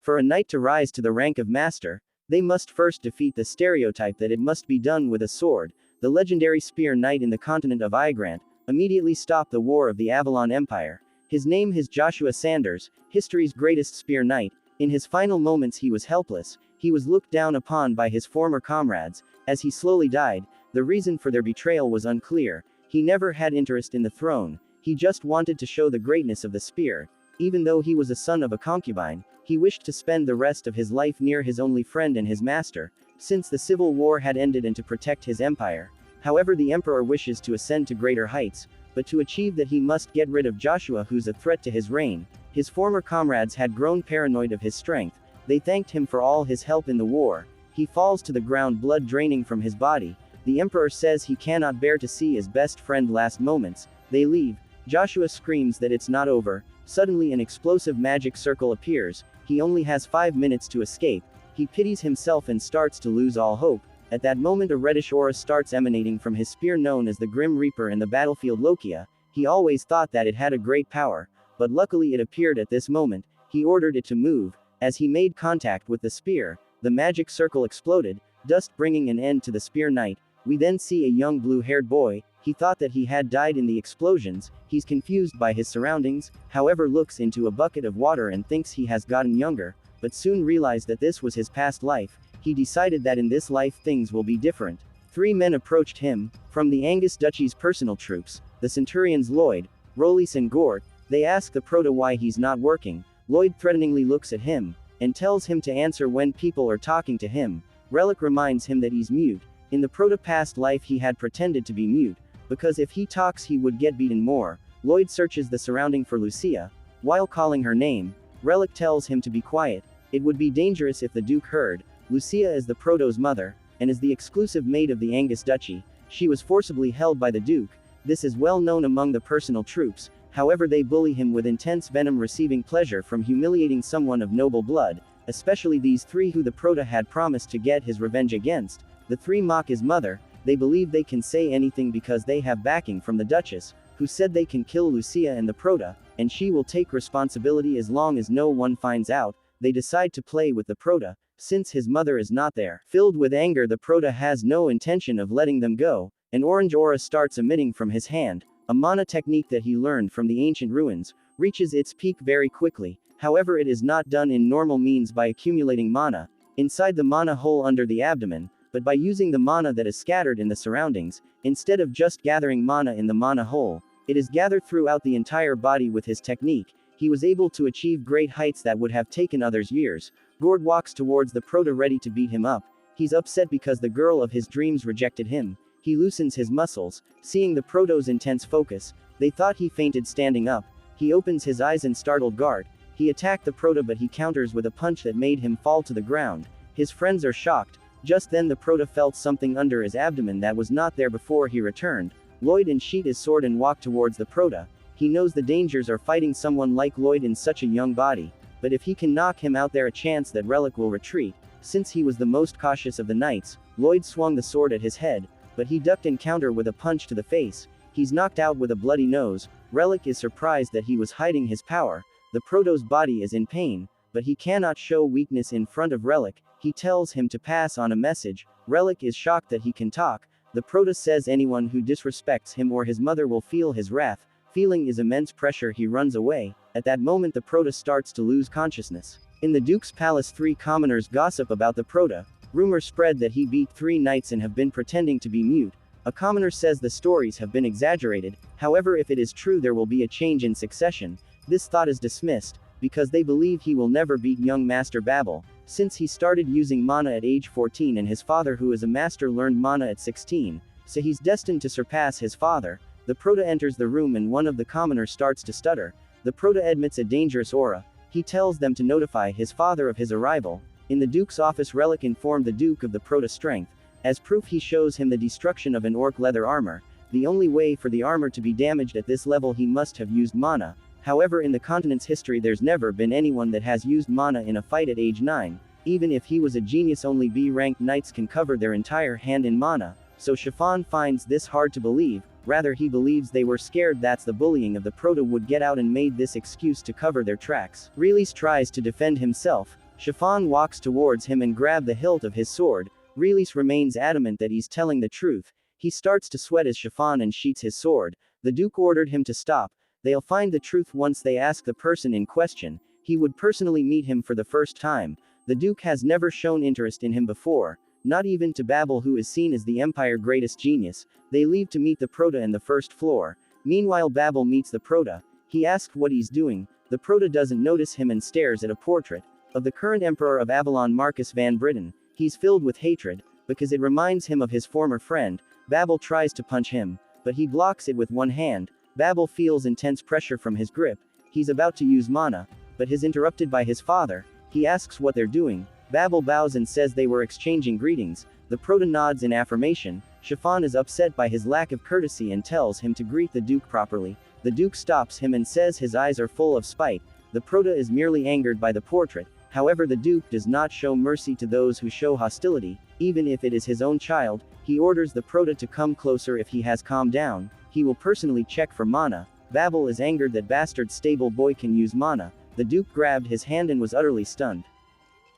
For a knight to rise to the rank of master, they must first defeat the stereotype that it must be done with a sword. The legendary spear knight in the continent of Igrant immediately stopped the war of the Avalon Empire. His name is Joshua Sanders, history's greatest spear knight. In his final moments he was helpless, he was looked down upon by his former comrades. As he slowly died, the reason for their betrayal was unclear. He never had interest in the throne, he just wanted to show the greatness of the spear. Even though he was a son of a concubine, he wished to spend the rest of his life near his only friend and his master, since the civil war had ended, and to protect his empire. However, the emperor wishes to ascend to greater heights, but to achieve that he must get rid of Joshua, who's a threat to his reign. His former comrades had grown paranoid of his strength. They thanked him for all his help in the war. He falls to the ground, blood draining from his body. The emperor says he cannot bear to see his best friend last moments. They leave. Joshua screams that it's not over. Suddenly an explosive magic circle appears. He only has 5 minutes to escape. He pities himself and starts to lose all hope. At that moment a reddish aura starts emanating from his spear, known as the Grim Reaper in the battlefield Lokia. He always thought that it had a great power, but luckily it appeared at this moment. He ordered it to move. As he made contact with the spear, the magic circle exploded, dust bringing an end to the spear knight. We then see a young blue-haired boy. He thought that he had died in the explosions. He's confused by his surroundings, however looks into a bucket of water and thinks he has gotten younger, but soon realized that this was his past life. He decided that in this life things will be different. 3 men approached him, from the Angus Duchy's personal troops, the centurions Lloyd, Rolis and Gort. They ask the Proto why he's not working. Lloyd threateningly looks at him, and tells him to answer when people are talking to him. Relic reminds him that he's mute. In the Proto past life he had pretended to be mute, because if he talks he would get beaten more. Lloyd searches the surrounding for Lucia. While calling her name, Relic tells him to be quiet. It would be dangerous if the Duke heard. Lucia is the Proto's mother, and is the exclusive maid of the Angus Duchy. She was forcibly held by the Duke. This is well known among the personal troops. However, they bully him with intense venom, receiving pleasure from humiliating someone of noble blood, especially these 3 who the Proto had promised to get his revenge against. The 3 mock his mother. They believe they can say anything because they have backing from the Duchess, who said they can kill Lucia and the Proto, and she will take responsibility as long as no one finds out. They decide to play with the Proto, since his mother is not there. Filled with anger, the Proto has no intention of letting them go. An orange aura starts emitting from his hand. A mana technique that he learned from the ancient ruins reaches its peak very quickly. However, it is not done in normal means by accumulating mana inside the mana hole under the abdomen, but by using the mana that is scattered in the surroundings. Instead of just gathering mana in the mana hole, it is gathered throughout the entire body. With his technique, he was able to achieve great heights that would have taken others years. Gord walks towards the Proto, ready to beat him up. He's upset because the girl of his dreams rejected him. He loosens his muscles, seeing the Proto's intense focus. They thought he fainted standing up. He opens his eyes and startled Gard. He attacked the Proto, but he counters with a punch that made him fall to the ground. His friends are shocked. Just then the Proto felt something under his abdomen that was not there before he returned. Lloyd unsheathed his sword and walked towards the Proto. He knows the dangers are fighting someone like Lloyd in such a young body, but if he can knock him out, there a chance that Relic will retreat. Since he was the most cautious of the knights, Lloyd swung the sword at his head, but he ducked and countered with a punch to the face. He's knocked out with a bloody nose. Relic is surprised that he was hiding his power. The Proto's body is in pain, but he cannot show weakness in front of Relic. He tells him to pass on a message. Relic is shocked that he can talk. The Proto says anyone who disrespects him or his mother will feel his wrath. Feeling his immense pressure, he runs away. At that moment the Proto starts to lose consciousness. In the Duke's palace, 3 commoners gossip about the Proto. Rumors spread that he beat 3 knights and have been pretending to be mute. A commoner says the stories have been exaggerated. However, if it is true, there will be a change in succession. This thought is dismissed, because they believe he will never beat young Master Babel, since he started using mana at age 14 and his father, who is a master, learned mana at 16, so he's destined to surpass his father. The Proto enters the room and one of the commoners starts to stutter. The Proto admits a dangerous aura. He tells them to notify his father of his arrival. In the Duke's office, Relic informed the Duke of the Proto strength. As proof, he shows him the destruction of an orc leather armor. The only way for the armor to be damaged at this level, he must have used mana. However, in the continent's history there's never been anyone that has used mana in a fight at age 9. Even if he was a genius, only B-ranked knights can cover their entire hand in mana. So Chiffon finds this hard to believe. Rather, he believes they were scared that's the bullying of the Proto would get out and made this excuse to cover their tracks. Release tries to defend himself. Chiffon walks towards him and grabs the hilt of his sword. Release remains adamant that he's telling the truth. He starts to sweat as Chiffon unsheaths his sword. The Duke ordered him to stop. They'll find the truth once they ask the person in question. He would personally meet him for the first time. The Duke has never shown interest in him before, not even to Babel, who is seen as the Empire's greatest genius. They leave to meet the Proto in the first floor. Meanwhile, Babel meets the Proto. He asks what he's doing. The Proto doesn't notice him and stares at a portrait of the current Emperor of Avalon, Marcus Van Britten. He's filled with hatred, because it reminds him of his former friend. Babel tries to punch him, but he blocks it with one hand. Babel feels intense pressure from his grip. He's about to use mana, but is interrupted by his father. He asks what they're doing. Babel bows and says they were exchanging greetings. The Proto nods in affirmation. Chiffon is upset by his lack of courtesy and tells him to greet the Duke properly. The Duke stops him and says his eyes are full of spite. The Proto is merely angered by the portrait. However, the Duke does not show mercy to those who show hostility, even if it is his own child. He orders the Proto to come closer. If he has calmed down, he will personally check for mana. Babel is angered that bastard stable boy can use mana. The Duke grabbed his hand and was utterly stunned.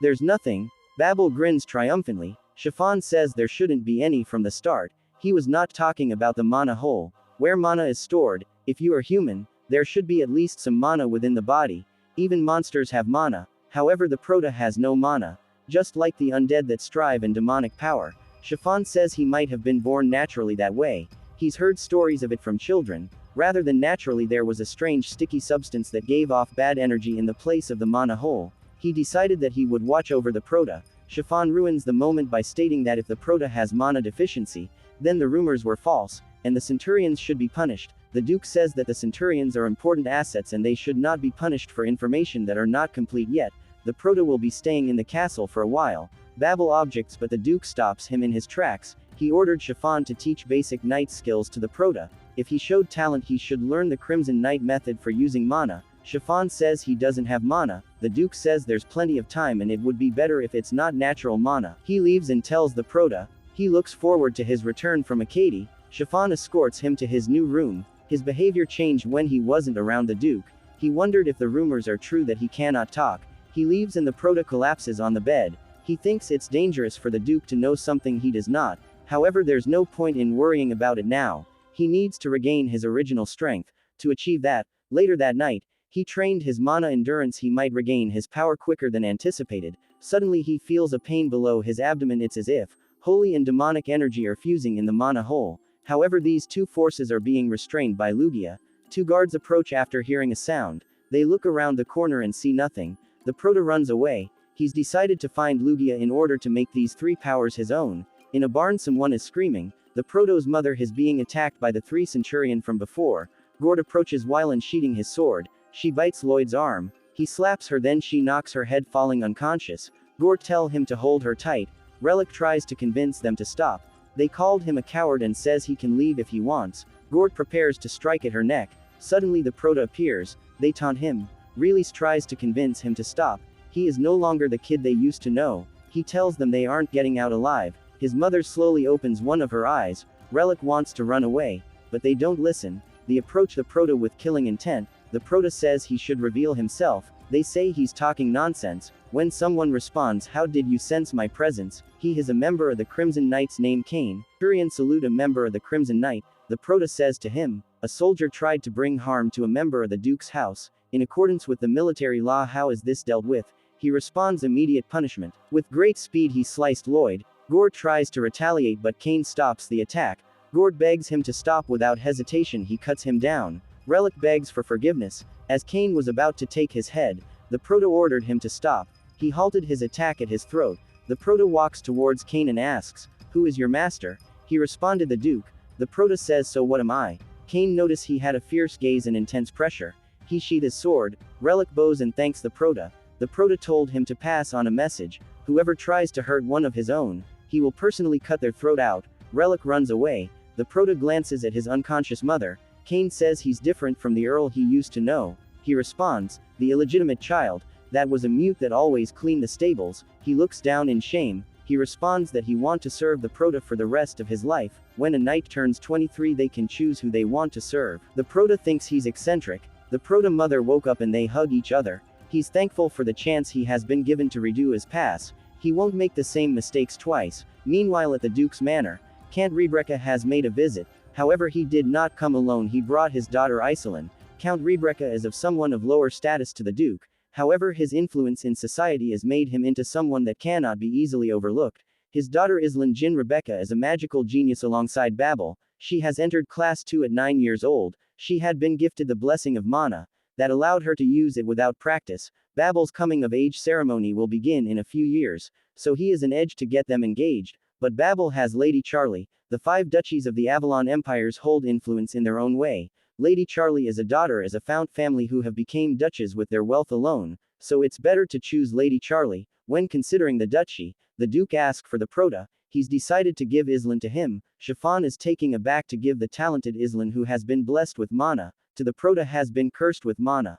There's nothing. Babel grins triumphantly. Chiffon says there shouldn't be any from the start. He was not talking about the mana hole, where mana is stored. If you are human, there should be at least some mana within the body. Even monsters have mana. However, the Proto has no mana, just like the undead that strive in demonic power. Chiffon says he might have been born naturally that way. He's heard stories of it from children. Rather than naturally, there was a strange sticky substance that gave off bad energy in the place of the mana hole. He decided that he would watch over the Proto. Chiffon ruins the moment by stating that if the Proto has mana deficiency, then the rumors were false, and the Centurions should be punished. The Duke says that the Centurions are important assets and they should not be punished for information that are not complete yet. The Proto will be staying in the castle for a while. Babel objects, but the Duke stops him in his tracks. He ordered Chiffon to teach basic knight skills to the Proto. If he showed talent, he should learn the Crimson Knight method for using mana. Chiffon says he doesn't have mana. The Duke says there's plenty of time and it would be better if it's not natural mana. He leaves and tells the Proto he looks forward to his return from Acadie. Chiffon escorts him to his new room. His behavior changed when he wasn't around the Duke. He wondered if the rumors are true that he cannot talk. He leaves and the Proto collapses on the bed. He thinks it's dangerous for the Duke to know something he does not. However, there's no point in worrying about it now. He needs to regain his original strength. To achieve that, later that night, he trained his mana endurance. He might regain his power quicker than anticipated. Suddenly he feels a pain below his abdomen. It's as if holy and demonic energy are fusing in the mana hole. However, these two forces are being restrained by Lugia. Two guards approach after hearing a sound. They look around the corner and see nothing. The Proto runs away. He's decided to find Lugia in order to make these three powers his own. In a barn, someone is screaming. The Proto's mother is being attacked by the three Centurion from before. Gord approaches while unsheathing his sword. She bites Lloyd's arm. He slaps her, then she knocks her head, falling unconscious. Gord tells him to hold her tight. Relic tries to convince them to stop. They called him a coward and says he can leave if he wants. Gord prepares to strike at her neck. Suddenly the Proto appears. They taunt him. Release tries to convince him to stop. He is no longer the kid they used to know. He tells them they aren't getting out alive. His mother slowly opens one of her eyes. Relic wants to run away, but they don't listen. They approach the Proto with killing intent. The Proto says he should reveal himself. They say he's talking nonsense. When someone responds, "How did you sense my presence?" He is a member of the Crimson Knights named Kane. Centurion salute a member of the Crimson Knight. The Proto says to him, "A soldier tried to bring harm to a member of the Duke's house. In accordance with the military law, how is this dealt with?" He responds, "Immediate punishment." With great speed he sliced Lloyd. Gord tries to retaliate, but Kane stops the attack. Gord begs him to stop. Without hesitation he cuts him down. Relic begs for forgiveness. As Kane was about to take his head, the Proto ordered him to stop. He halted his attack at his throat. The Proto walks towards Kane and asks, "Who is your master?" He responded, "The Duke." The Proto says, "So what am I?" Kane noticed he had a fierce gaze and intense pressure. He sheathed his sword. Relic bows and thanks the Proto. The Proto told him to pass on a message. Whoever tries to hurt one of his own, he will personally cut their throat out. Relic runs away. The Proto glances at his unconscious mother. Kane says he's different from the Earl he used to know. He responds, "The illegitimate child, that was a mute that always cleaned the stables." He looks down in shame. He responds that he wants to serve the Proto for the rest of his life. When a knight turns 23 they can choose who they want to serve. The Proto thinks he's eccentric. The Proto mother woke up and they hug each other. He's thankful for the chance he has been given to redo his past. He won't make the same mistakes twice. Meanwhile at the Duke's manor, Count Rebrecca has made a visit. However, he did not come alone. He brought his daughter Iselin. Count Rebrecca is of someone of lower status to the Duke. However, his influence in society has made him into someone that cannot be easily overlooked. His daughter Iselin Jin Rebecca is a magical genius alongside Babel. She has entered class 2 at 9 years old. She had been gifted the blessing of mana that allowed her to use it without practice. Babel's coming of age ceremony will begin in a few years, so he is an edge to get them engaged. But Babel has Lady Charlie. The 5 duchies of the Avalon empires hold influence in their own way. Lady Charlie is a daughter as a Fount family who have become duchess with their wealth alone, so it's better to choose Lady Charlie. When considering the duchy, the Duke asked for the Prota. He's decided to give Iselin to him. Chiffon is taking aback to give the talented Iselin who has been blessed with mana, to the Prota has been cursed with mana.